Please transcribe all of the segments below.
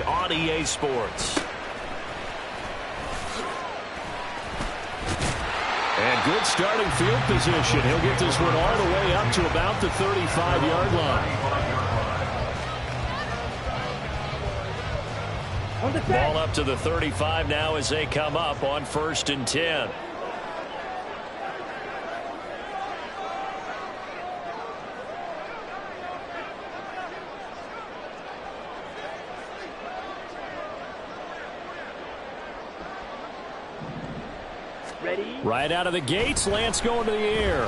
on EA Sports. And good starting field position. He'll get this one all the way up to about the 35-yard line. Ball up to the 35 now as they come up on 1st and 10. Ready? Right out of the gates, Lance going to the air.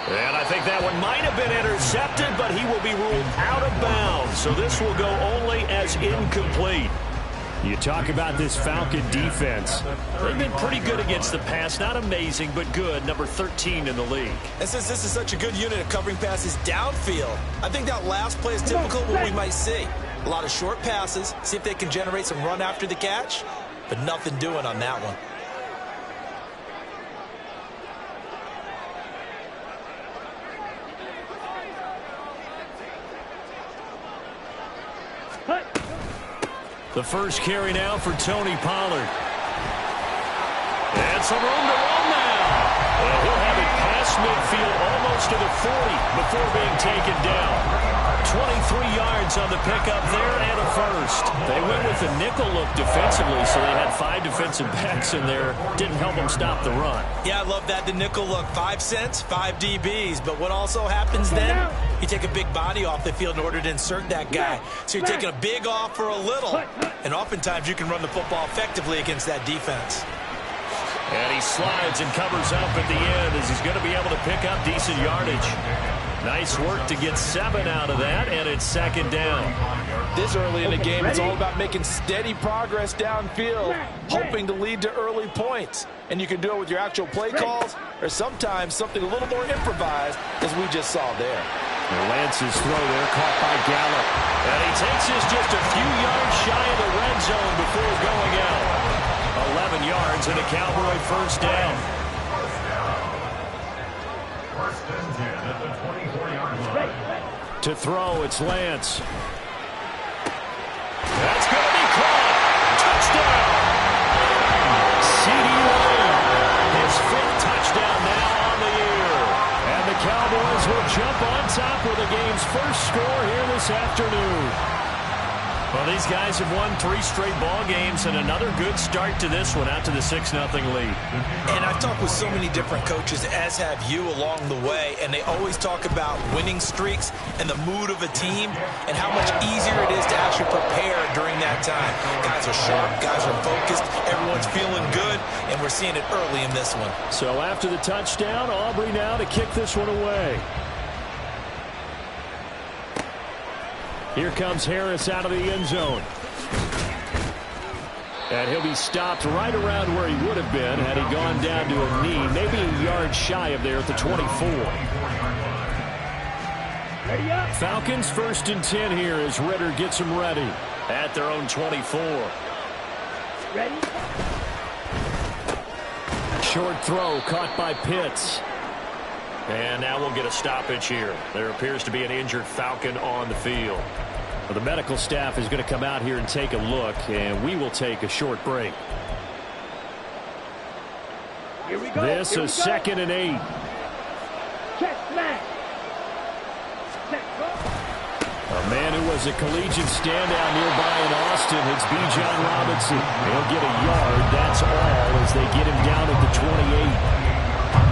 And I think that one might have been intercepted, but he will be ruled out of bounds. So this will go only as incomplete. You talk about this Falcon defense. They've been pretty good against the pass. Not amazing, but good. Number 13 in the league. And since this is such a good unit of covering passes downfield, I think that last play is typical of what we might see. A lot of short passes, see if they can generate some run after the catch, but nothing doing on that one. The first carry now for Tony Pollard. And some room to run now. And he'll have it past midfield almost to the 40 before being taken down. 23 yards on the pickup there and a first. They went with the nickel look defensively, so they had 5 defensive backs in there. Didn't help them stop the run. Yeah, I love that, the nickel look. 5 cents, 5 DBs. But what also happens then? You take a big body off the field in order to insert that guy. So you're taking a big off for a little. And oftentimes you can run the football effectively against that defense. And he slides and covers up at the end as he's going to be able to pick up decent yardage. Nice work to get 7 out of that, and it's 2nd down. This early in the game, it's all about making steady progress downfield, hoping to lead to early points. And you can do it with your actual play calls or sometimes something a little more improvised, as we just saw there. Lance's throw there caught by Gallup. And he takes this just a few yards shy of the red zone before going out. 11 yards and a Cowboy first down. To throw, it's Lance. That's going to be caught. Touchdown. C.D. Lamb. His 5th touchdown now on the year. And the Cowboys will jump on top with the game's first score here this afternoon. Well, these guys have won 3 straight ball games and another good start to this one out to the 6-0 lead. And I've talked with so many different coaches, as have you along the way, and they always talk about winning streaks and the mood of a team and how much easier it is to actually prepare during that time. Guys are sharp, guys are focused, everyone's feeling good, and we're seeing it early in this one. So after the touchdown, Aubrey now to kick this one away. Here comes Harris out of the end zone. And he'll be stopped right around where he would have been had he gone down to a knee, maybe a yard shy of there at the 24. Falcons 1st and 10 here as Ritter gets them ready at their own 24. Ready? Short throw caught by Pitts. And now we'll get a stoppage here. There appears to be an injured Falcon on the field. Well, the medical staff is going to come out here and take a look, and we will take a short break. Here we go. This is 2nd and 8. Check, smash. A man who was a collegiate standout nearby in Austin, it's Bijan Robinson. He'll get a yard, that's all, as they get him down at the 28.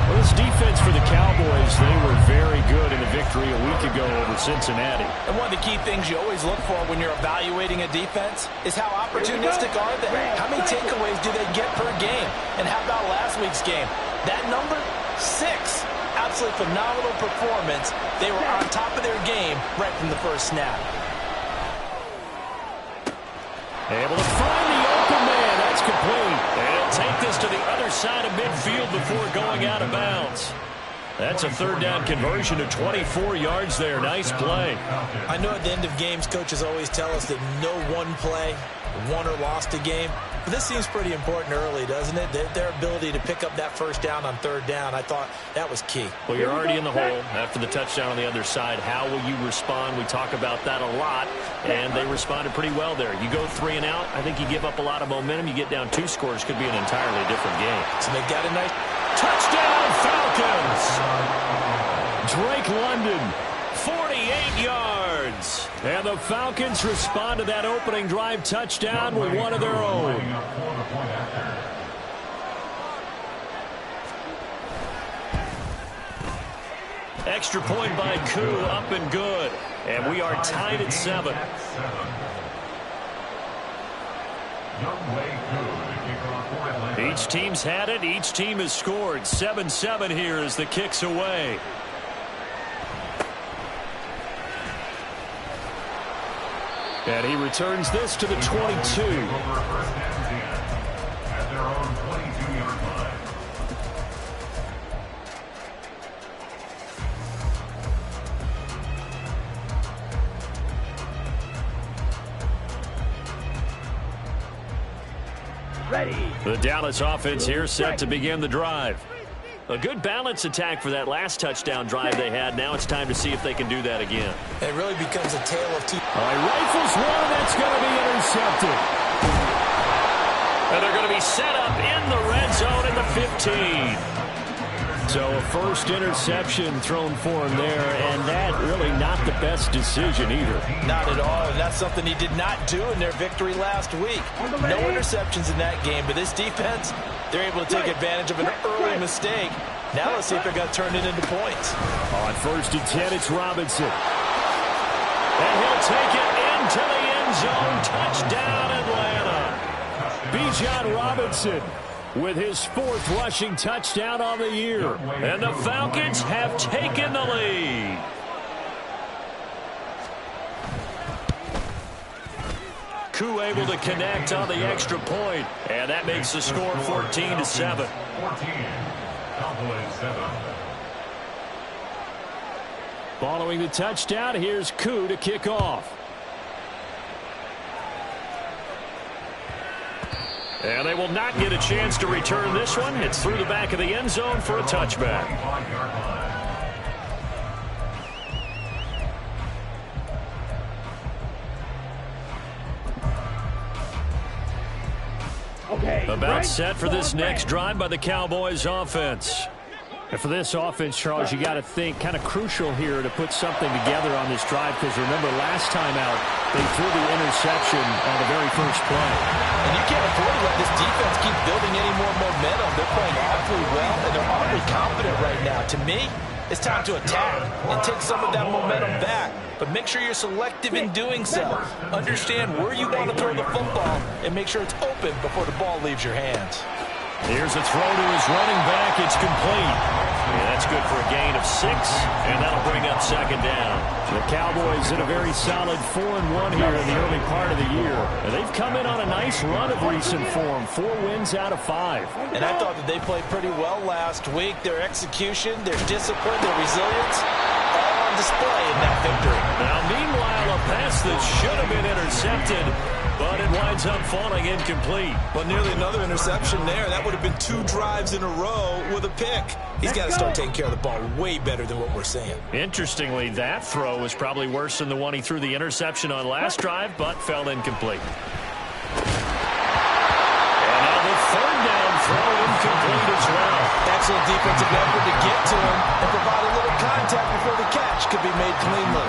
Well, this defense for the Cowboys, they were very good in the victory a week ago over Cincinnati. And one of the key things you always look for when you're evaluating a defense is how opportunistic are they? How many takeaways do they get per game? And how about last week's game? That number, 6. Absolutely phenomenal performance. They were on top of their game right from the first snap. Able to find the open man. That's complete. And he'll take this to the other side of midfield before going out of bounds. That's a third down conversion to 24 yards there. Nice play. I know at the end of games, coaches always tell us that no one play won or lost a game. But this seems pretty important early, doesn't it? Their ability to pick up that first down on third down, I thought that was key. Well, you're already in the hole after the touchdown on the other side. How will you respond? We talk about that a lot, and they responded pretty well there. You go 3 and out, I think you give up a lot of momentum. You get down 2 scores, could be an entirely different game. So they got a nice touchdown, Falcons! Drake London, 48 yards. And the Falcons respond to that opening drive touchdown with one of their own. Extra point by Koo, up and good. And we are tied at 7. Each team's had it. Each team has scored. 7-7 here as the kick's away. And he returns this to the 22. Ready. The Dallas offense here set to begin the drive. A good balance attack for that last touchdown drive they had. Now it's time to see if they can do that again. It really becomes a tale of two. All right, rifles one. That's going to be intercepted. And they're going to be set up in the red zone at the 15. So a first interception thrown for him there, and that really not the best decision either. Not at all, and that's something he did not do in their victory last week. No interceptions in that game, but this defense, they're able to take advantage of an early mistake. Now let's see if they're going to turn it into points. On 1st and 10, it's Robinson. And he'll take it into the end zone. Touchdown, Atlanta. Bijan Robinson with his 4th rushing touchdown on the year. And the Falcons have taken the lead. Koo able to connect on the extra point. And that makes the score 14-7. Following the touchdown, here's Koo to kick off. And they will not get a chance to return this one. It's through the back of the end zone for a touchback. Okay. About set for this next drive by the Cowboys offense. And for this offense, Charles, you got to think kind of crucial here to put something together on this drive, because remember last time out they threw the interception on the very first play. And you can't afford to let this defense keep building any more momentum. They're playing awfully well, and they're awfully confident right now. To me, it's time to attack and take some of that momentum back. But make sure you're selective in doing so. Understand where you want to throw the football and make sure it's open before the ball leaves your hands. Here's a throw to his running back. It's complete. Yeah, that's good for a gain of 6, and that'll bring up 2nd down. The Cowboys in a very solid 4-1 here in the early part of the year. And they've come in on a nice run of recent form. 4 wins out of 5. And I thought that they played pretty well last week. Their execution, their discipline, their resilience, all on display in that victory. Now, meanwhile, a pass that should have been intercepted, but it winds up falling incomplete. Well, nearly another interception there. That would have been 2 drives in a row with a pick. He's got to start taking care of the ball way better than what we're seeing. Interestingly, that throw was probably worse than the one he threw the interception on last drive, but fell incomplete. And now the 3rd down throw incomplete as well. Excellent defensive effort to get to him and provide a little contact before the catch could be made cleanly.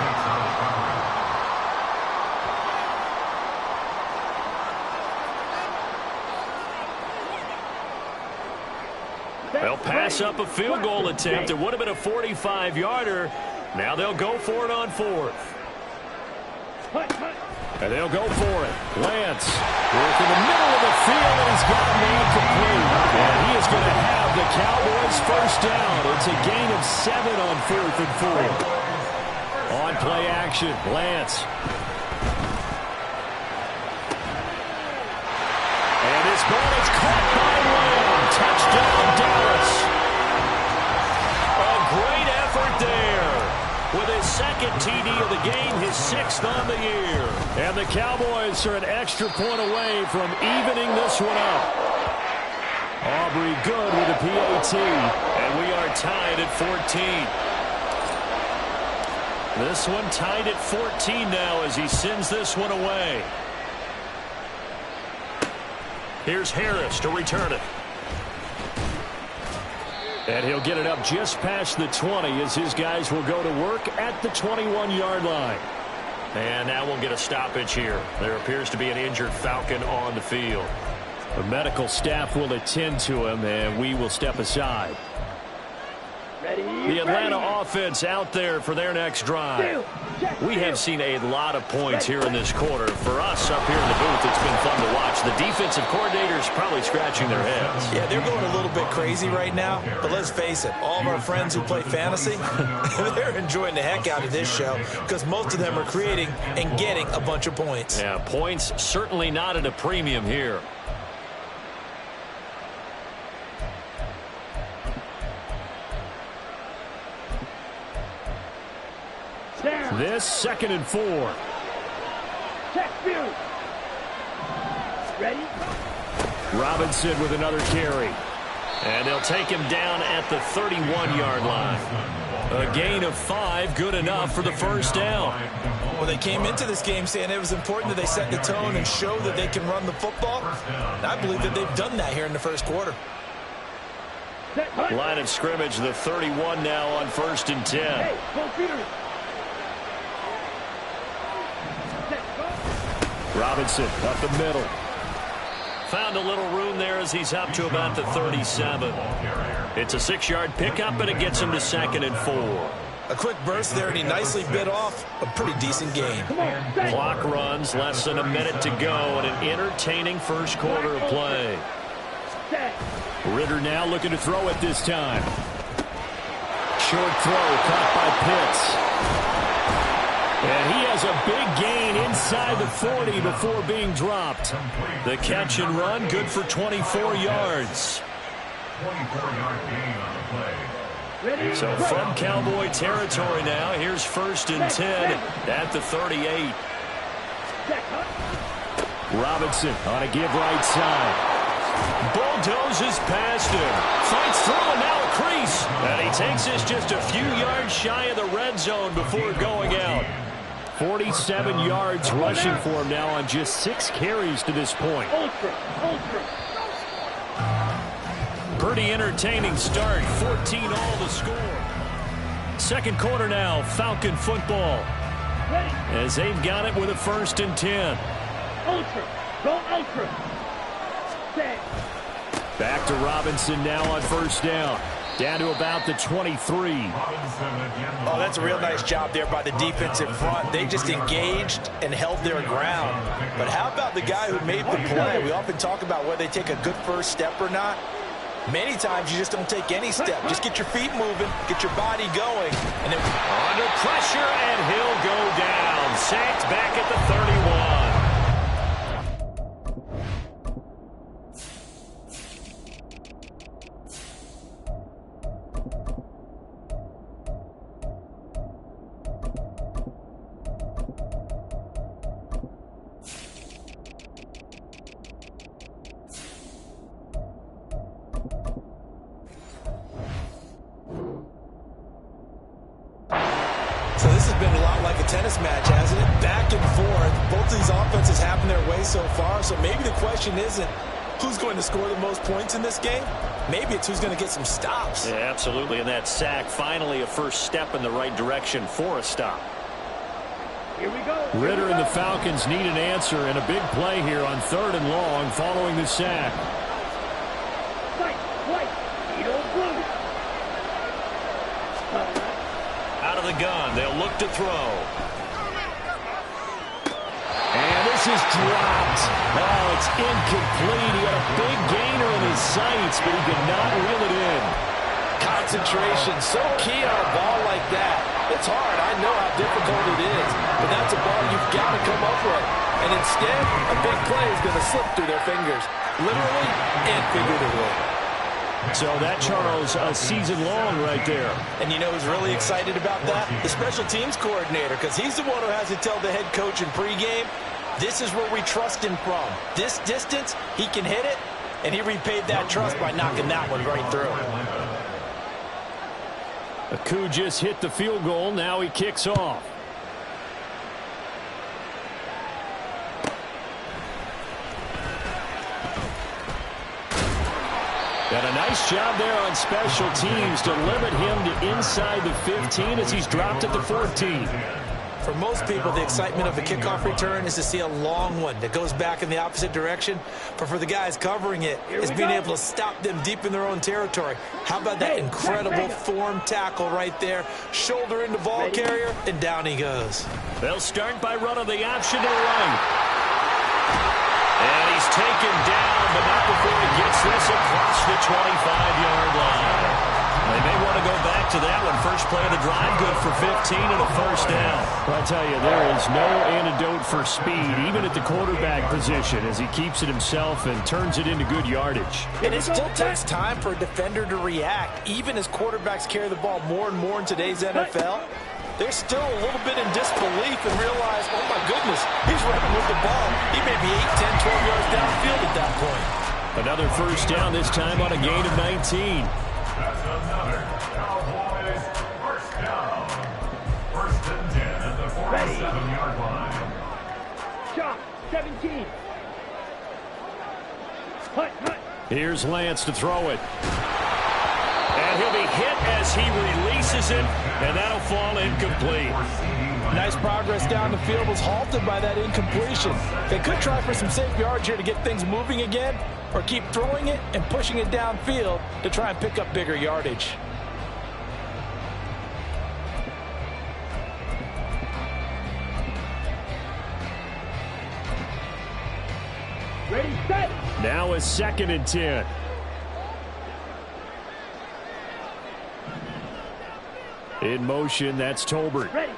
They'll pass up a field goal attempt. It would have been a 45-yarder. Now they'll go for it on 4th. And they'll go for it. Lance work in the middle of the field, and he's got it incomplete. And he is going to have the Cowboys 1st down. It's a gain of 7 on 4th and 4. On play action, Lance. And his ball is caught by Lamb. Touchdown, Dallas. A second TD of the game, his 6th on the year. And the Cowboys are an extra point away from evening this one up. Aubrey good with a PAT, and we are tied at 14. This one tied at 14 now as he sends this one away. Here's Harris to return it. And he'll get it up just past the 20 as his guys will go to work at the 21-yard line. And now we'll get a stoppage here. There appears to be an injured Falcon on the field. The medical staff will attend to him, and we will step aside. The Atlanta offense out there for their next drive. We have seen a lot of points here in this quarter. For us up here in the booth, it's been fun to watch. The defensive coordinators probably scratching their heads. Yeah, they're going a little bit crazy right now. But let's face it, all of our friends who play fantasy, they're enjoying the heck out of this show because most of them are creating and getting a bunch of points. Yeah, points certainly not at a premium here. This 2nd and 4. Check view. Ready? Robinson with another carry. And they'll take him down at the 31-yard line. A gain of 5, good enough for the first down. Well, they came into this game saying it was important that they set the tone and show that they can run the football. And I believe that they've done that here in the first quarter. Line of scrimmage, the 31 now on 1st and 10. Hey, computer. Robinson up the middle. Found a little room there as he's up to about the 37. It's a 6-yard pickup, and it gets him to 2nd and 4. A quick burst there, and he nicely bit off a pretty decent gain. Clock runs, less than a minute to go, and an entertaining first quarter of play. Ritter now looking to throw it this time. Short throw caught by Pitts. And he has a big gain inside the 40 before being dropped. The catch and run, good for 24 yards. 24-yard gain on the play. So from Cowboy territory now, here's 1st and 10 at the 38. Robinson on a give right side. Bulldozes past him. Fights through and now a crease. And he takes this just a few yards shy of the red zone before going out. 47 yards rushing for him now on just 6 carries to this point. Pretty entertaining start. 14 all to score. Second quarter now, Falcon football. As they've got it with a 1st and 10. Ultra. Go ultra. Back to Robinson now on 1st down. Down to about the 23. Oh, that's a real nice job there by the defensive front. They just engaged and held their ground. But how about the guy who made the play? We often talk about whether they take a good first step or not. Many times you just don't take any step. Just get your feet moving, get your body going. And then under pressure, and he'll go down. Sacked back at the 31. So this has been a lot like a tennis match, hasn't it? Back and forth. Both of these offenses having their way so far. So maybe the question isn't who's going to score the most points in this game. Maybe it's who's going to get some stops. Yeah, absolutely. And that sack, finally a first step in the right direction for a stop. Here we go. Ritter and the Falcons need an answer, and a big play here on 3rd and long following the sack. Out of the gun, they'll look to throw. And this is dropped. Oh, it's incomplete. He had a big gainer in his sights, but he could not reel it in. Concentration, so key on a ball like that. It's hard. I know how difficult it is, but that's a ball you've got to come up with. And instead, a big play is going to slip through their fingers, literally and figuratively. So that, Charles, a season long right there. And you know who's really excited about that? The special teams coordinator, because he's the one who has to tell the head coach in pregame, this is where we trust him from. This distance, he can hit it, and he repaid that trust by knocking that one right through. Aku just hit the field goal. Now he kicks off. And a nice job there on special teams to limit him to inside the 15 as he's dropped at the 14. For most people, the excitement of the kickoff return is to see a long one that goes back in the opposite direction. But for the guys covering it, it's being able to stop them deep in their own territory. How about that incredible form tackle right there? Shoulder into ball carrier, and down he goes. They'll start by running the option to the right. And he's taken down, but not before he gets this across the 25-yard line. They may want to go back to that one. First play of the drive, good for 15 and a first down. Well, I tell you, there is no antidote for speed, even at the quarterback position, as he keeps it himself and turns it into good yardage. And it still takes time for a defender to react, even as quarterbacks carry the ball more and more in today's NFL. They're still a little bit in disbelief and realize, oh, my goodness, he's running with the ball. He may be 8, 10, 12 yards downfield at that point. Another first down, this time on a gain of 19. That's another Cowboys first down. First and 10 at the 47-yard line. Shot, 17. Hut. Here's Lance to throw it. And he'll be hit as he releases it, and that'll fall incomplete. Nice progress down the field, was halted by that incompletion. They could try for some safe yards here to get things moving again, or keep throwing it and pushing it downfield to try and pick up bigger yardage. Ready, set. Now a 2nd and 10. In motion, that's Tolbert. Ready.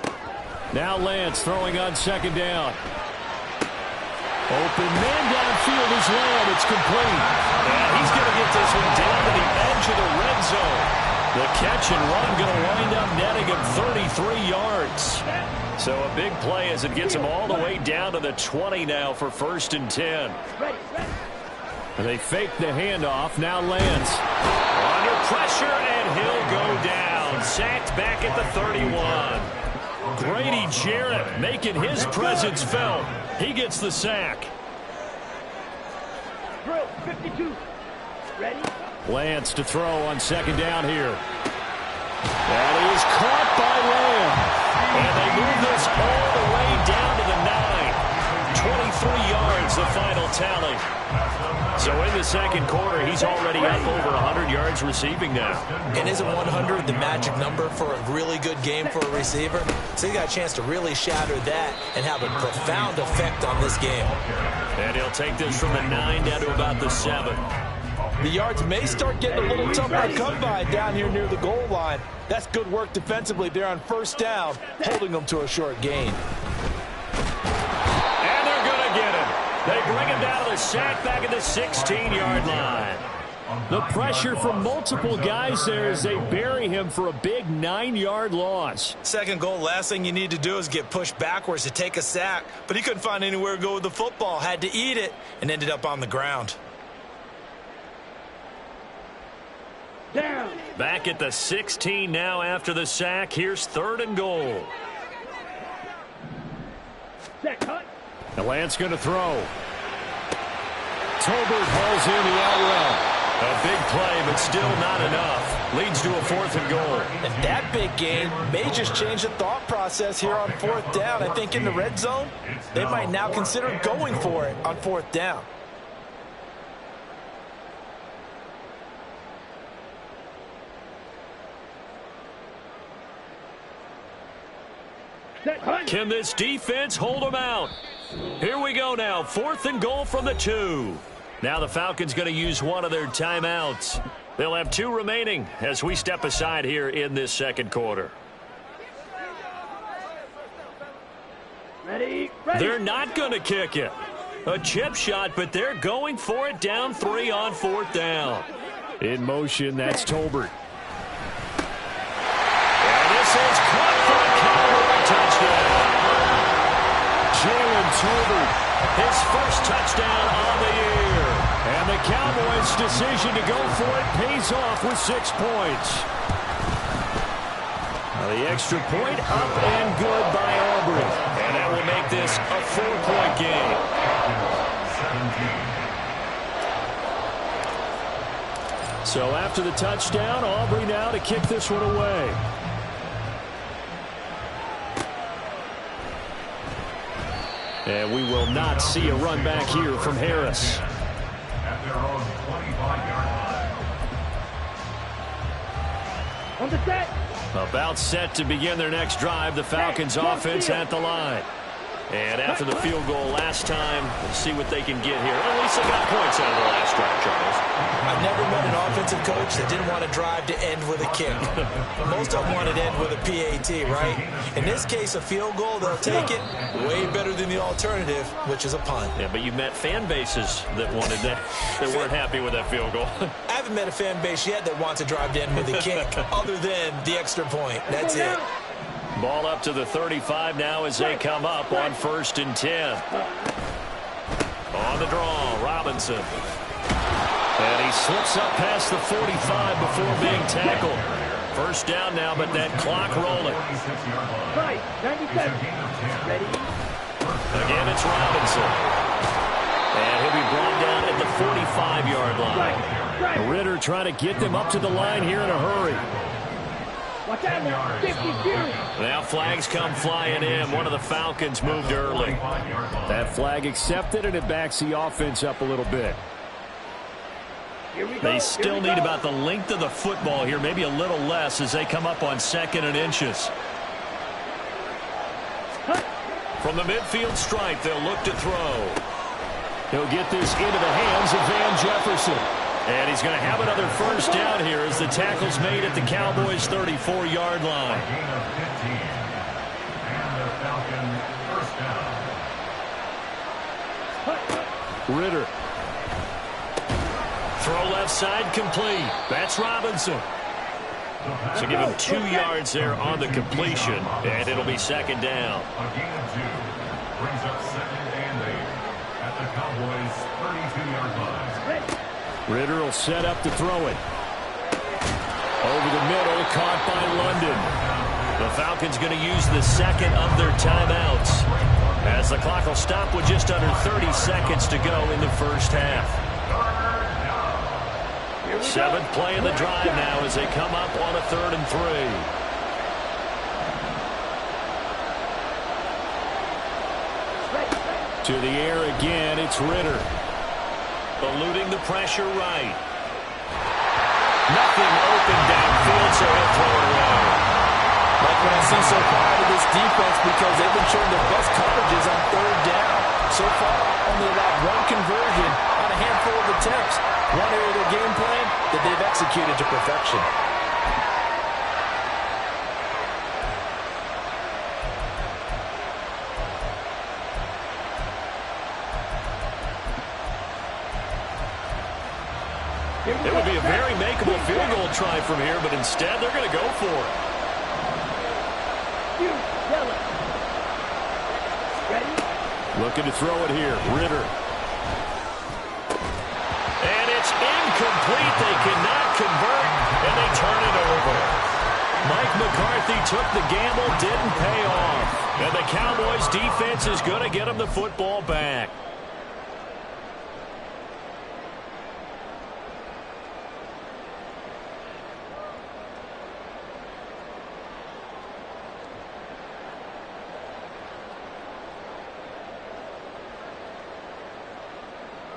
Now Lance throwing on 2nd down. Open man downfield is Lamb. It's complete. And he's going to get this one down to the edge of the red zone. The catch and run going to wind up netting him 33 yards. So a big play as it gets him all the way down to the 20 now for 1st and 10. Ready. And they fake the handoff. Now Lance under pressure, and he'll go down. Sacked back at the 31. Grady Jarrett making his presence felt. He gets the sack. Drill, 52. Ready. Lance to throw on 2nd down here. That is caught by Lamb. And they move this all the way down to the 9. 23 yards, the final tally. So in the 2nd quarter, he's already up over 100 yards receiving now. And isn't 100 the magic number for a really good game for a receiver? So he got a chance to really shatter that and have a profound effect on this game. And he'll take this from the 9 down to about the 7. The yards may start getting a little tougher to come by down here near the goal line. That's good work defensively there on 1st down, holding them to a short gain. And they're going to get him. They bring him down to the sack back at the 16-yard line. The pressure from multiple guys there as they bury him for a big 9-yard loss. 2nd goal, last thing you need to do is get pushed backwards to take a sack. But he couldn't find anywhere to go with the football, had to eat it, and ended up on the ground. Down. Back at the 16 now after the sack. Here's 3rd and goal. Set, cut. The Lance going to throw. Tolbert hauls in the out route. A big play, but still not enough. Leads to a 4th and goal. And that big gain may just change the thought process here on 4th down. I think in the red zone, they might now consider going for it on 4th down. Set, cut. Can this defense hold them out? Here we go now. 4th and goal from the 2. Now the Falcons going to use one of their timeouts. They'll have 2 remaining as we step aside here in this 2nd quarter. Ready. They're not going to kick it. A chip shot, but they're going for it down 3 on 4th down. In motion, that's Tolbert. And this is caught for a Cowboy touchdown. Jalen Tolbert, his first touchdown on the year. And the Cowboys' decision to go for it pays off with 6 points. Now the extra point up and good by Aubrey. And that will make this a 4-point game. So after the touchdown, Aubrey now to kick this one away. And we will not see a run back here from Harris. At their own 25-yard line. On the set. About set to begin their next drive. The Falcons offense at the line. And after the field goal last time, we'll see what they can get here. At least they got points out of the last drive, Charles. I've never met an offensive coach that didn't want to drive to end with a kick. Most of them wanted to end with a PAT, right? In this case, a field goal, they'll take it way better than the alternative, which is a punt. Yeah, but you met fan bases that wanted that, that weren't happy with that field goal. I haven't met a fan base yet that wants to drive to end with a kick, other than the extra point. That's it. Ball up to the 35 now as they come up on 1st and 10. On the draw, Robinson. And he slips up past the 45 before being tackled. First down now, but that clock rolling. Right, 97. Ready? Again, it's Robinson. And he'll be brought down at the 45-yard line. Ritter trying to get them up to the line here in a hurry. Watch out now, 52. Now flags come flying in. One of the Falcons moved early. That flag accepted, and it backs the offense up a little bit. They still need about the length of the football here, maybe a little less as they come up on 2nd and inches. From the midfield stripe, they'll look to throw. He'll get this into the hands of Van Jefferson. And he's going to have another first down here as the tackle's made at the Cowboys' 34-yard line. Gain of 15. And the Falcon first down. Ritter. Throw left side complete. That's Robinson. So give him 2 yards there on the completion, and it'll be 2nd down. A gain of 2 brings up 2nd and 8 at the Cowboys' 32-yard line. Ritter will set up to throw it. Over the middle, caught by London. The Falcons going to use the 2nd of their timeouts, as the clock will stop with just under 30 seconds to go in the first half. 7th play of the drive now as they come up on a 3rd and 3. To the air again, it's Ritter. Eluding the pressure right. Nothing open downfield, so he'll throw it away. Like what I see so far out of this defense, because they've been showing their best coverages on 3rd down. So far, only allowed 1 conversion on a handful of attempts. One area of their game plan that they've executed to perfection. It would be a very makeable field goal try from here, but instead they're going to go for it. Ready? Looking to throw it here. Ritter. And it's incomplete. They cannot convert, and they turn it over. Mike McCarthy took the gamble, didn't pay off. And the Cowboys defense is going to get him the football back.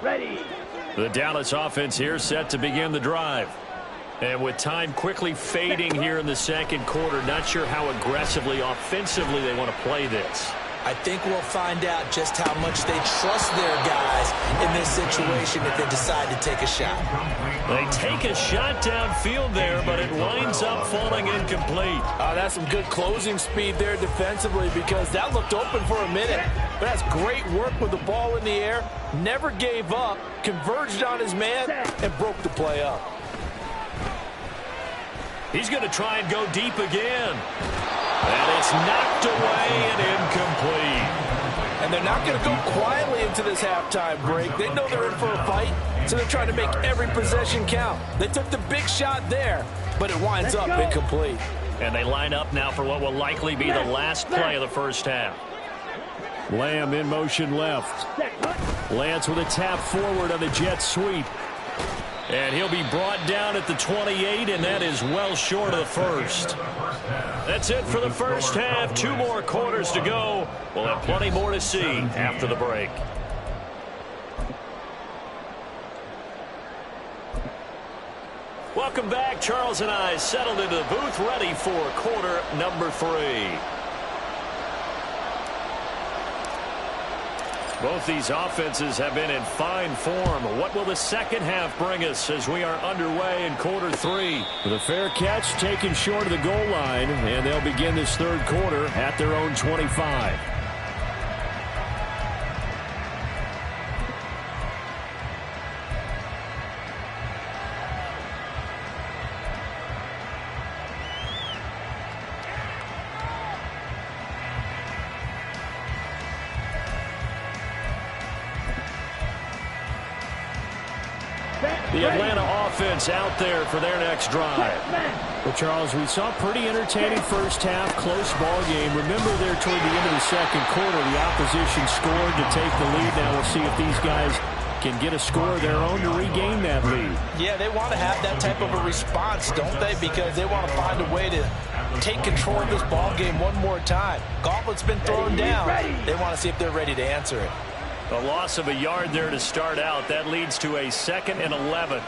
Ready. The Dallas offense here set to begin the drive. And with time quickly fading here in the 2nd quarter, not sure how aggressively, offensively they want to play this. I think we'll find out just how much they trust their guys in this situation if they decide to take a shot. They take a shot downfield there, but it winds up falling incomplete. That's some good closing speed there defensively, because that looked open for a minute. But that's great work with the ball in the air. Never gave up, converged on his man, and broke the play up. He's going to try and go deep again. And it's knocked away and incomplete. And they're not going to go quietly into this halftime break. They know they're in for a fight, so they're trying to make every possession count. They took the big shot there, but it winds up incomplete. And they line up now for what will likely be the last play of the first half. Lamb in motion left. Lance with a tap forward on the jet sweep. And he'll be brought down at the 28, and that is well short of the first. That's it for the first half. 2 more quarters to go. We'll have plenty more to see after the break. Welcome back. Charles and I settled into the booth, ready for quarter number 3. Both these offenses have been in fine form. What will the second half bring us as we are underway in quarter 3? With a fair catch taken short of the goal line, and they'll begin this third quarter at their own 25. The Atlanta offense out there for their next drive. Well, Charles, we saw a pretty entertaining first half, close ball game. Remember there toward the end of the second quarter, the opposition scored to take the lead. Now we'll see if these guys can get a score of their own to regain that lead. Yeah, they want to have that type of a response, don't they? Because they want to find a way to take control of this ball game one more time. Gauntlet's been thrown down. They want to see if they're ready to answer it. A loss of a yard there to start out. That leads to a 2nd and 11.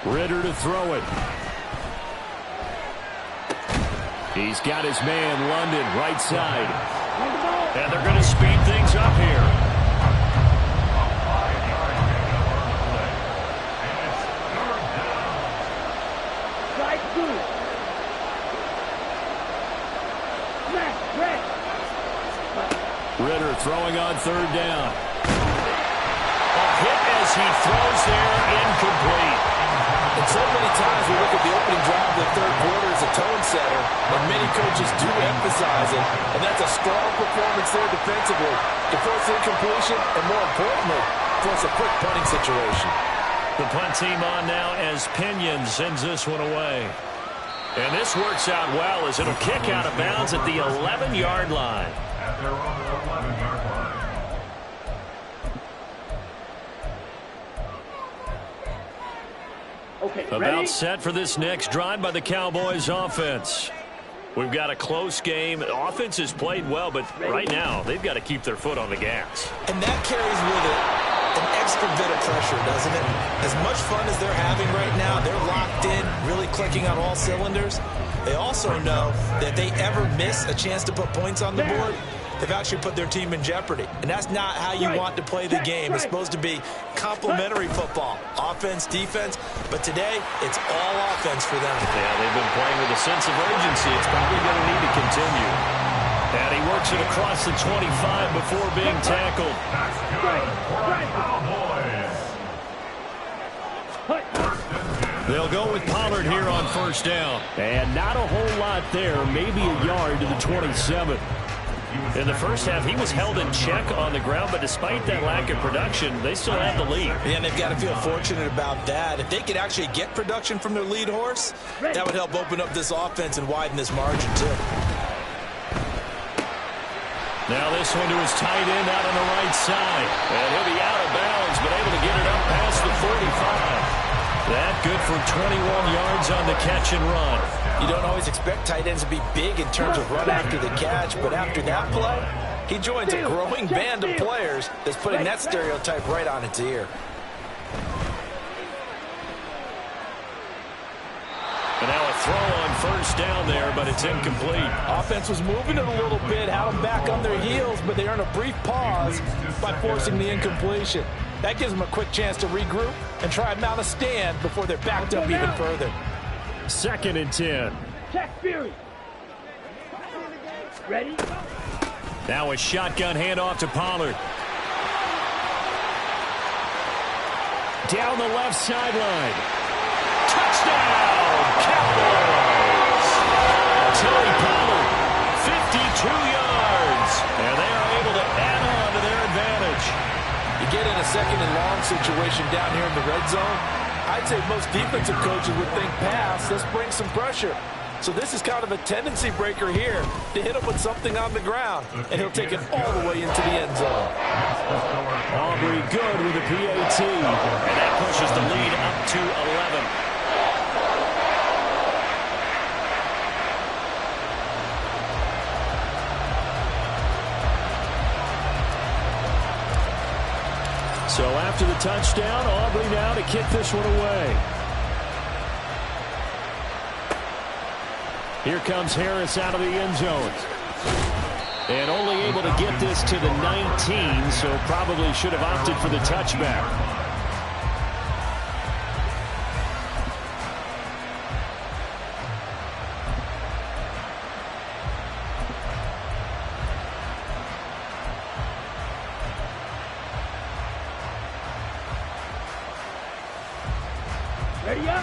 Ritter to throw it. He's got his man, London, right side. And they're going to speed things up here. Ritter throwing on 3rd down. A hit as he throws there, incomplete. And so many times we look at the opening drive of the third quarter as a tone setter, and many coaches do emphasize it, and that's a strong performance there defensively to force incompletion and, more importantly, force a quick punting situation. The punt team on now as Pinion sends this one away. And this works out well as it'll kick out of bounds at the 11-yard line. At their own 11-yard line. About set for this next drive by the Cowboys offense. We've got a close game. The offense has played well, but right now they've got to keep their foot on the gas. And that carries with it an extra bit of pressure, doesn't it? As much fun as they're having right now, they're locked in, really clicking on all cylinders. They also know that they ever miss a chance to put points on the board, they've actually put their team in jeopardy. And that's not how you want to play the game. It's supposed to be complementary football, offense, defense. But today, it's all offense for them. Yeah, they've been playing with a sense of urgency. It's probably going to need to continue. And he works it across the 25 before being tackled. They'll go with Pollard here on 1st down. And not a whole lot there, maybe a yard to the 27. In the first half, he was held in check on the ground, but despite that lack of production, they still have the lead. Yeah, and they've got to feel fortunate about that. If they could actually get production from their lead horse, that would help open up this offense and widen this margin, too. Now this one to his tight end out on the right side. And he'll be out of bounds, but able to get it up past the 45. That good for 21 yards on the catch and run. You don't always expect tight ends to be big in terms of run after the catch, but after that play, he joins a growing band of players that's putting that stereotype right on its ear. And now a throw on 1st down there, but it's incomplete. Offense was moving it a little bit, had them back on their heels, but they earn a brief pause by forcing the incompletion. That gives them a quick chance to regroup and try and mount a stand before they're backed up even further. 2nd and 10. Check Fury. Ready? Now a shotgun handoff to Pollard. Down the left sideline. Touchdown, Cowboys! Tony Pollard, 52 yards. And they are able to add on to their advantage. You get in a second and long situation down here in the red zone, I'd say most defensive coaches would think pass, let's bring some pressure. So this is kind of a tendency breaker here to hit him with something on the ground, and he'll take it all the way into the end zone. Aubrey good with a PAT, and that pushes the lead up to 11. So after the touchdown, Aubrey now to kick this one away. Here comes Harris out of the end zone. And only able to get this to the 19, so probably should have opted for the touchback.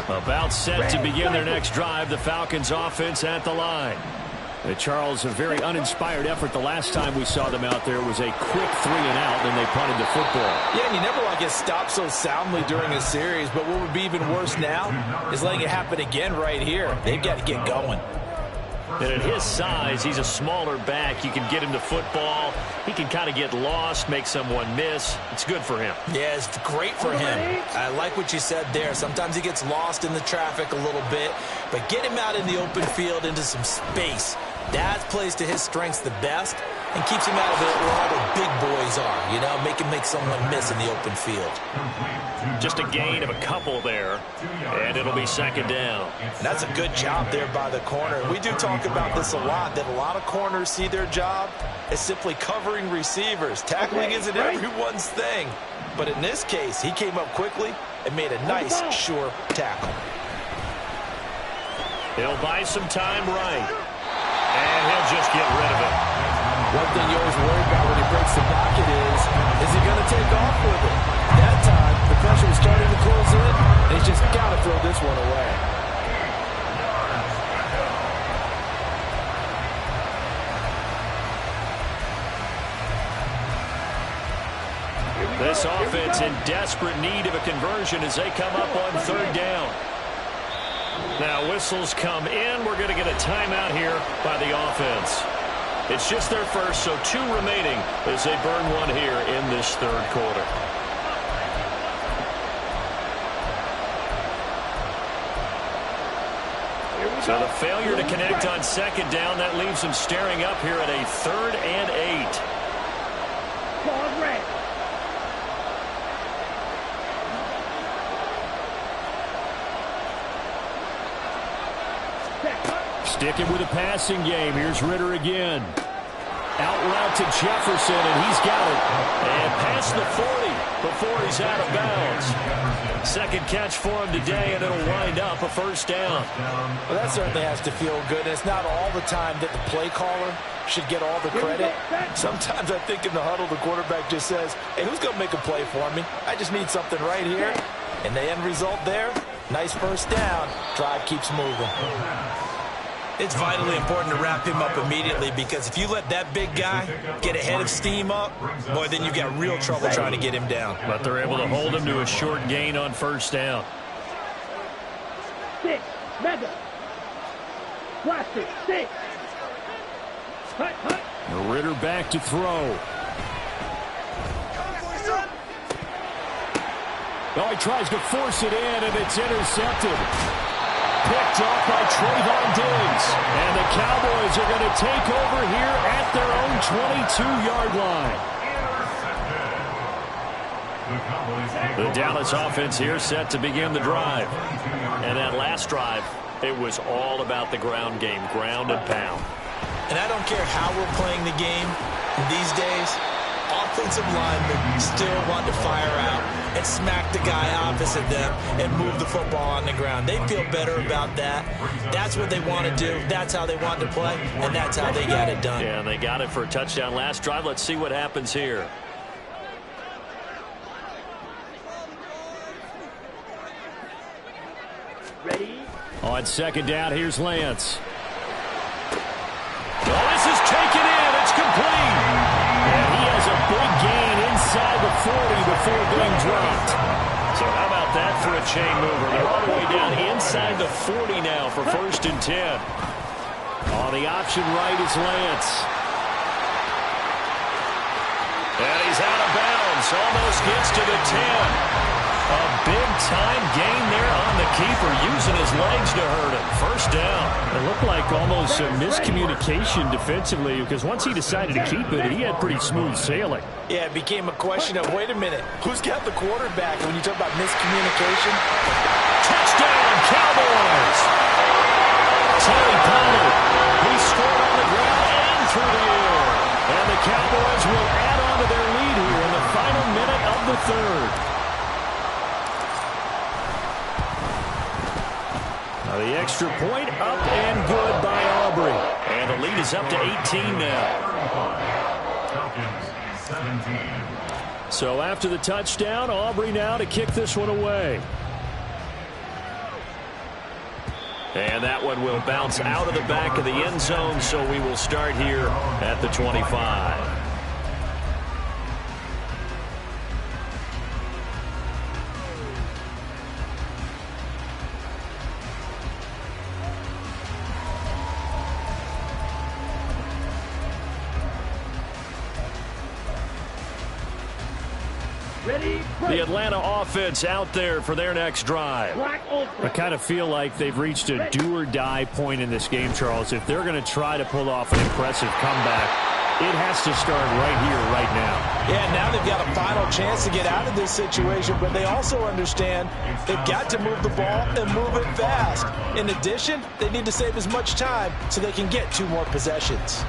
About set to begin their next drive, the Falcons offense at the line. Charles, a very uninspired effort the last time we saw them out there. It was a quick 3-and-out, and they punted the football. Yeah, and you never want to get stopped so soundly during a series, but what would be even worse now is letting it happen again right here. They've got to get going. And at his size, he's a smaller back. You can get him to football. He can kind of get lost, make someone miss. It's good for him. Yeah, it's great for him. I like what you said there. Sometimes he gets lost in the traffic a little bit, but get him out in the open field into some space. That plays to his strengths the best and keeps him out of it where all the big boys are, you know, make him make someone miss in the open field. Just a gain of a couple there, and it'll be second down. That's a good job there by the corner. We do talk about this a lot, that a lot of corners see their job as simply covering receivers. Tackling isn't everyone's thing, but in this case, he came up quickly and made a nice, sure tackle. He'll buy some time right, and he'll just get rid of it. One thing you always worry about when he breaks the pocket is he going to take off with it? That time, the pressure was starting to close in, and he's just got to throw this one away. This offense in desperate need of a conversion as they come up on third down. Now whistles come in. We're going to get a timeout here by the offense. It's just their first, so 2 remaining as they burn one here in this third quarter. So the failure to connect on second down, that leaves them staring up here at a 3rd and 8. Ball red. Sticking with a passing game. Here's Ritter again. Out route to Jefferson, and he's got it. And past the 40 before he's out of bounds. Second catch for him today, and it'll wind up a first down. Well, that certainly has to feel good. And it's not all the time that the play caller should get all the credit. Sometimes I think in the huddle, the quarterback just says, hey, who's going to make a play for me? I just need something right here. And the end result there, nice first down. Drive keeps moving. It's vitally important to wrap him up immediately, because if you let that big guy get ahead of steam up, boy, then you've got real trouble trying to get him down. But they're able to hold him to a short gain on first down. 6, mega. Plastic, 6. Hut. Ritter back to throw. Oh, he tries to force it in, and it's intercepted. Picked off by Trayvon Diggs. And the Cowboys are going to take over here at their own 22-yard line. The Dallas offense here set to begin the drive. And that last drive, it was all about the ground game, ground and pound. And I don't care how we're playing the game these days, offensive linemen still want to fire out and smack the guy opposite them and move the football on the ground. They feel better about that. That's what they want to do. That's how they want to play, and that's how they got it done. Yeah, they got it for a touchdown last drive. Let's see what happens here. Ready? On second down, here's Lance. Oh, this is taken in. It's complete. And he has a big gain inside the 40 before being dropped. So how about that for a chain mover? They're all the way down inside the 40 now for 1st and 10. On the option right is Lance. And he's out of bounds. Almost gets to the 10. A big-time gain there on the keeper, using his legs to hurt him. 1st down. It looked like almost a miscommunication defensively, because once he decided to keep it, he had pretty smooth sailing. Yeah, it became a question of, wait a minute, who's got the quarterback? And when you talk about miscommunication. Touchdown, Cowboys! Terry Pollard, he scored on the ground and through the air. And the Cowboys will add on to their lead here in the final minute of the 3rd. The extra point up and good by Aubrey. And the lead is up to 18 now. So after the touchdown, Aubrey now to kick this one away. And that one will bounce out of the back of the end zone, so we will start here at the 25. The Atlanta offense out there for their next drive. I kind of feel like they've reached a do-or-die point in this game, Charles. If they're going to try to pull off an impressive comeback, it has to start right here, right now. Yeah, now they've got a final chance to get out of this situation, but they also understand they've got to move the ball and move it fast. In addition, they need to save as much time so they can get 2 more possessions.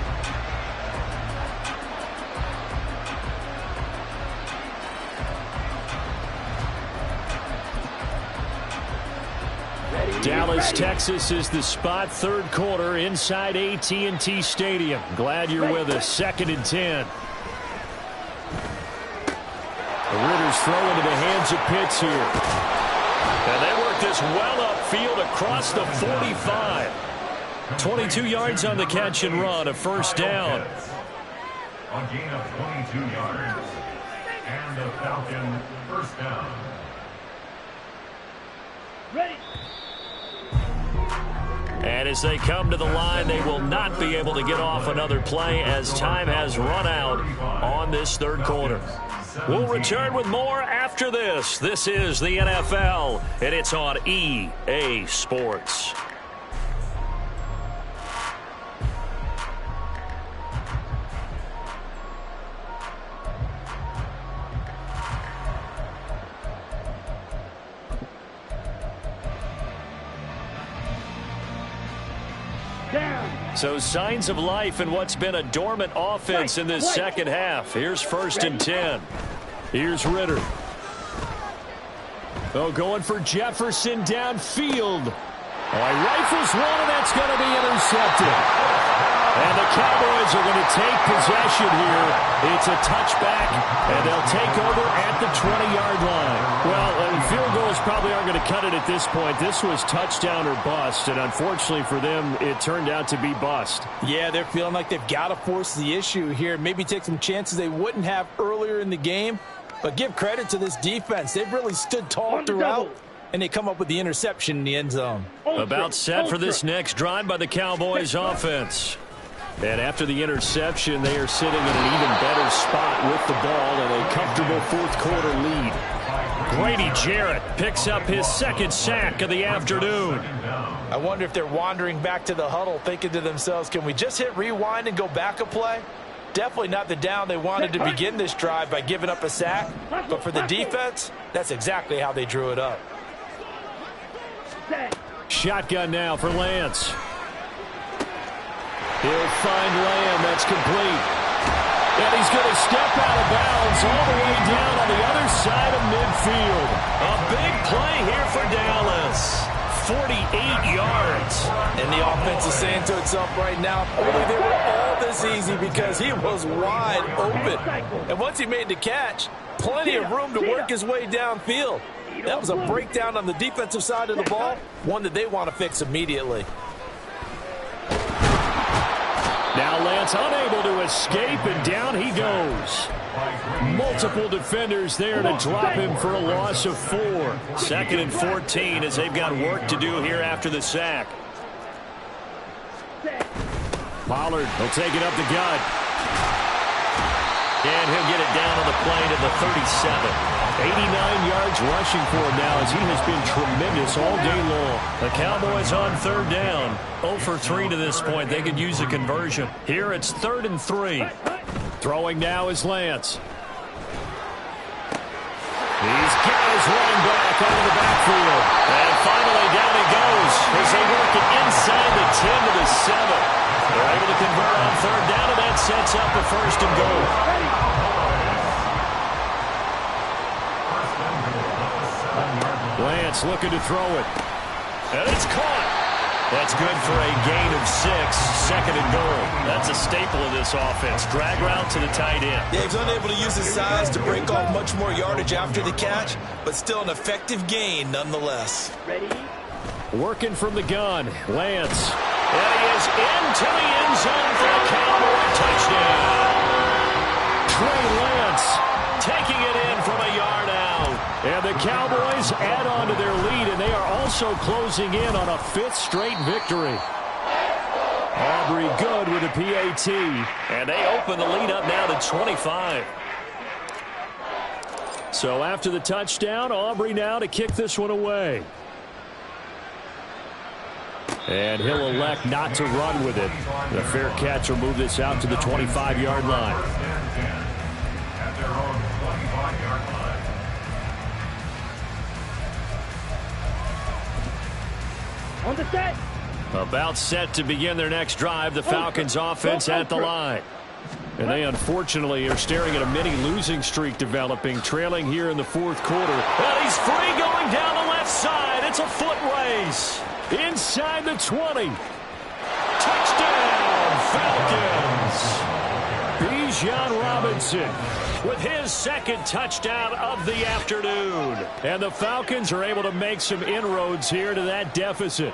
Dallas, Texas is the spot. 3rd quarter inside AT&T Stadium. Glad you're with us. 2nd and 10. The Ritter's throw into the hands of Pitts here. And they work this well upfield across the 45. 22 yards on the catch and run. A 1st down. A gain of 22 yards. And the Falcon 1st down. Ready? And as they come to the line, they will not be able to get off another play as time has run out on this 3rd quarter. We'll return with more after this. This is the NFL, and it's on EA Sports. So signs of life in what's been a dormant offense in this 2nd half. Here's 1st and 10. Here's Ritter. Oh, going for Jefferson downfield. Oh, he rifles one, and that's going to be intercepted. And the Cowboys are going to take possession here. It's a touchback, and they'll take over at the 20-yard line. Well, field goals probably aren't going to cut it at this point. This was touchdown or bust, and unfortunately for them, it turned out to be bust. Yeah, they're feeling like they've got to force the issue here. Maybe take some chances they wouldn't have earlier in the game. But give credit to this defense. They've really stood tall throughout, and they come up with the interception in the end zone. About set for this next drive by the Cowboys offense. And after the interception, they are sitting in an even better spot with the ball and a comfortable 4th quarter lead. Grady Jarrett picks up his 2nd sack of the afternoon. I wonder if they're wandering back to the huddle thinking to themselves, can we just hit rewind and go back a play? Definitely not the down they wanted to begin this drive by giving up a sack. But for the defense, that's exactly how they drew it up. Shotgun now for Lance. He'll find Lamb. That's complete. And he's going to step out of bounds all the way down on the other side of midfield. A big play here for Dallas. 48 yards. And the offense is saying to itself right now, if only they were all this easy, because he was wide open. And once he made the catch, plenty of room to work his way downfield. That was a breakdown on the defensive side of the ball, one that they want to fix immediately. Now Lance unable to escape, and down he goes. Multiple defenders there to drop him for a loss of 4. 2nd and 14 as they've got work to do here after the sack. Pollard will take it up the gut. And he'll get it down on the play to the 37. 89 yards rushing for him now as he has been tremendous all day long. The Cowboys on 3rd down. 0 for 3 to this point. They could use a conversion. Here it's 3rd and 3. Throwing now is Lance. He's got his running back out of the backfield. And finally down he goes as they work it inside the 10 to the 7. They're able to convert on 3rd down, and that sets up a 1st and goal. Lance looking to throw it. And it's caught. That's good for a gain of 6. 2nd and goal. That's a staple of this offense. Drag route to the tight end. Yeah, he's unable to use his size to break off much more yardage after the catch, but still an effective gain nonetheless. Ready? Working from the gun. Lance. And he is into the end zone for a Cowboy touchdown. Trey Lance taking it in from a yard out. And the Cowboys add on to their lead, and they are also closing in on a 5th straight victory. Aubrey good with a PAT. And they open the lead up now to 25. So after the touchdown, Aubrey now to kick this one away. And he'll elect not to run with it. The fair catch will move this out to the 25-yard line. At their own 25-yard line. On the set. About set to begin their next drive. The Falcons offense at the line. And they unfortunately are staring at a mini losing streak developing, trailing here in the 4th quarter. And he's free going down the left side. It's a foot race. Inside the 20. Touchdown, Falcons. Bijan Robinson with his 2nd touchdown of the afternoon. And the Falcons are able to make some inroads here to that deficit.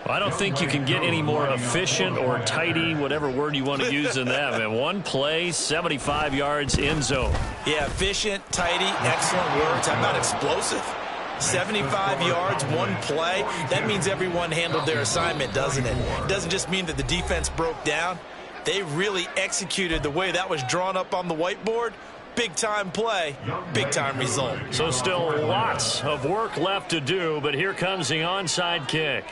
I don't think you can get any more efficient or tidy, whatever word you want to use in that. Man, one play, 75 yards, end zone. Yeah, efficient, tidy, excellent words. How about explosive? 75 yards, one play. That means everyone handled their assignment, doesn't it? It doesn't just mean that the defense broke down. They really executed the way that was drawn up on the whiteboard. Big-time play, big-time result. So still lots of work left to do, but here comes the onside kick.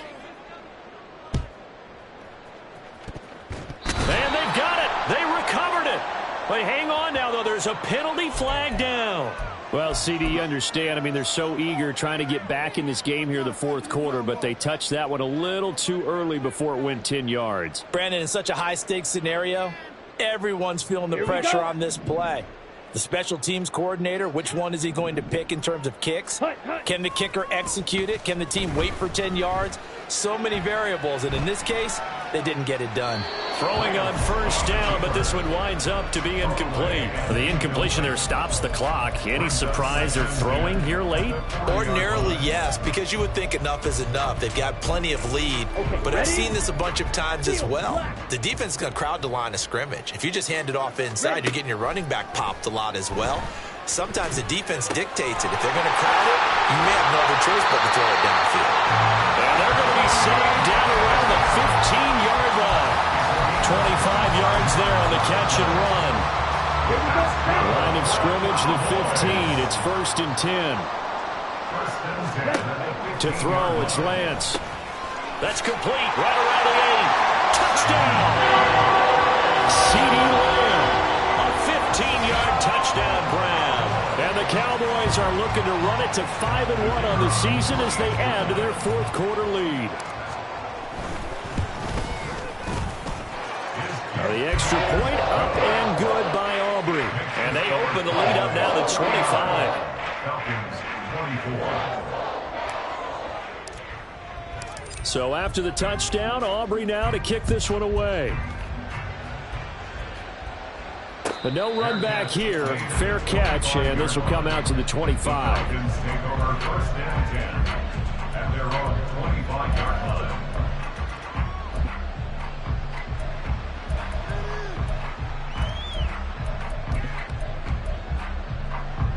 And they've got it. They recovered it. But hang on now, though. There's a penalty flag down. Well, CD, you understand. I mean, they're so eager trying to get back in this game here the 4th quarter, but they touched that one a little too early before it went 10 yards. Brandon, in such a high-stakes scenario, everyone's feeling the pressure on this play. The special teams coordinator, which one is he going to pick in terms of kicks? Can the kicker execute it? Can the team wait for 10 yards? So many variables, and in this case, they didn't get it done. Throwing on 1st down, but this one winds up to be incomplete. The incompletion there stops the clock. Any surprise they're throwing here late? Ordinarily, yes, because you would think enough is enough. They've got plenty of lead, but I've seen this a bunch of times as well. The defense is going to crowd the line of scrimmage. If you just hand it off inside, you're getting your running back popped a lot as well. Sometimes the defense dictates it. If they're going to crowd it, you may have no other choice but to throw it downfield. And they're going to be set up down around the 15-yard line. 25 yards there on the catch and run. Line of scrimmage, the 15. It's 1st and 10. To throw, it's Lance. That's complete. Right around the 8. Touchdown! CD Lamb. A 15-yard touchdown grab. And the Cowboys are looking to run it to 5-1 on the season as they add to their 4th quarter lead. The extra point up and good by Aubrey. And they open the lead up now to 25. Falcons 24. So after the touchdown, Aubrey now to kick this one away. But no run back here. Fair catch, and this will come out to the 25. Falcons take over first and 10 at their own 25-yard line.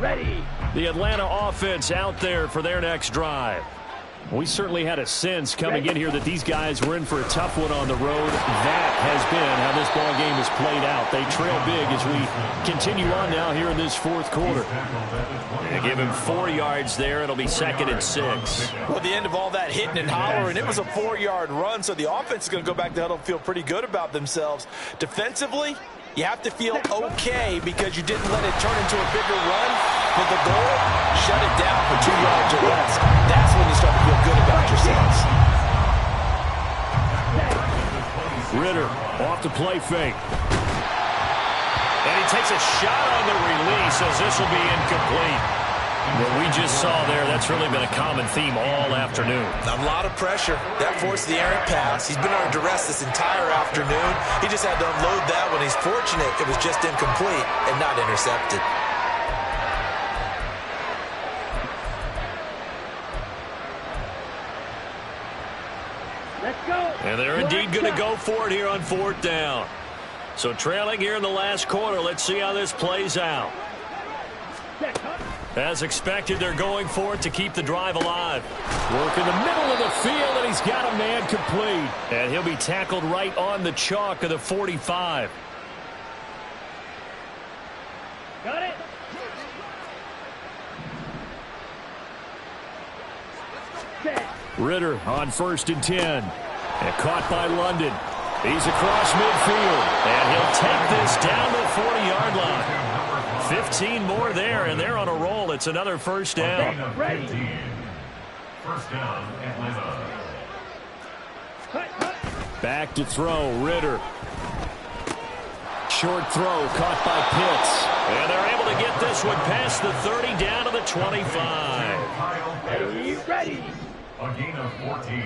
Ready. The Atlanta offense out there for their next drive. We certainly had a sense coming in here that these guys were in for a tough one on the road. That has been how this ball game has played out. They trail big as we continue on now here in this fourth quarter. They give him 4 yards there. It'll be 2nd and 6. Well, the end of all that hitting and hollering, it was a 4-yard run, so the offense is going to go back to the huddle and feel pretty good about themselves. Defensively, you have to feel okay because you didn't let it turn into a bigger run. But the goal, shut it down for 2 yards or less. That's when you start to feel good about yourselves. Ritter off the play fake. And he takes a shot on the release as this will be incomplete. What we just saw there, that's really been a common theme all afternoon. A lot of pressure. That forced the errant pass. He's been under duress this entire afternoon. He just had to unload that one. He's fortunate it was just incomplete and not intercepted. Let's go. And they're indeed going to go for it here on 4th down. So trailing here in the last quarter. Let's see how this plays out. As expected, they're going for it to keep the drive alive. Work in the middle of the field, and he's got a man complete. And he'll be tackled right on the chalk of the 45. Got it. Set. Ritter on 1st and 10. And caught by London. He's across midfield. And he'll take this down to the 40-yard line. 15 more there, and they're on a roll. It's another 1st down. Ready. 1st down, Atlanta. Back to throw, Ritter. Short throw caught by Pitts. And they're able to get this one past the 30 down to the 25. Ready. Ready. A gain of 14.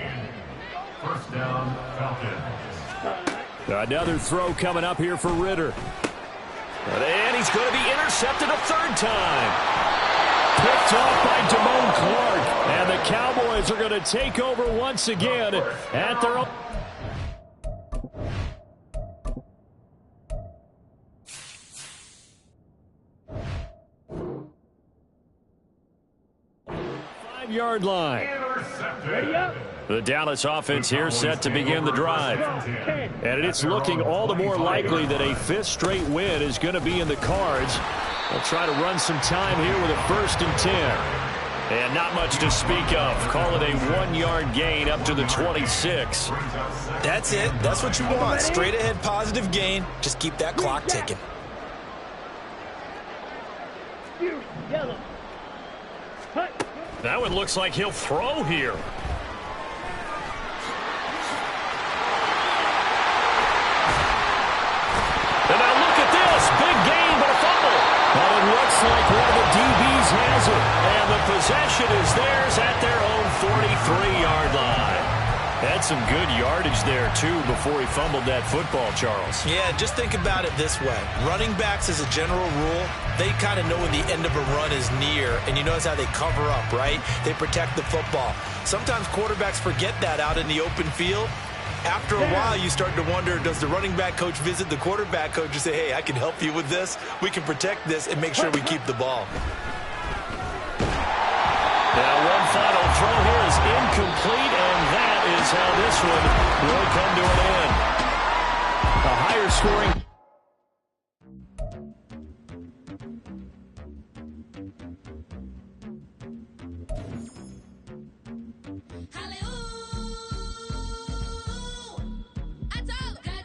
1st down, Falcons. Another throw coming up here for Ritter. And he's going to be intercepted a 3rd time. Picked off by Damone Clark. And the Cowboys are going to take over once again at their own. Yard line. Ready up. The Dallas offense here set to begin the drive. And it's looking all the more likely that a 5th straight win is going to be in the cards. They'll try to run some time here with a 1st and 10. And not much to speak of. Call it a 1-yard gain up to the 26. That's it. That's what you want. Straight ahead positive gain. Just keep that clock ticking. Yellow. Hut. That one looks like he'll throw here. And now look at this. Big gain, but a fumble. But it looks like one of the DBs has it. And the possession is theirs at their own 43-yard line. Had some good yardage there, too, before he fumbled that football, Charles. Yeah, just think about it this way. Running backs, as a general rule, they kind of know when the end of a run is near, and you notice how they cover up, right? They protect the football. Sometimes quarterbacks forget that out in the open field. After a while, you start to wonder, does the running back coach visit the quarterback coach and say, hey, I can help you with this. We can protect this and make sure we keep the ball. Now one final throw here is incomplete, and that is how this one will come to an end. A higher scoring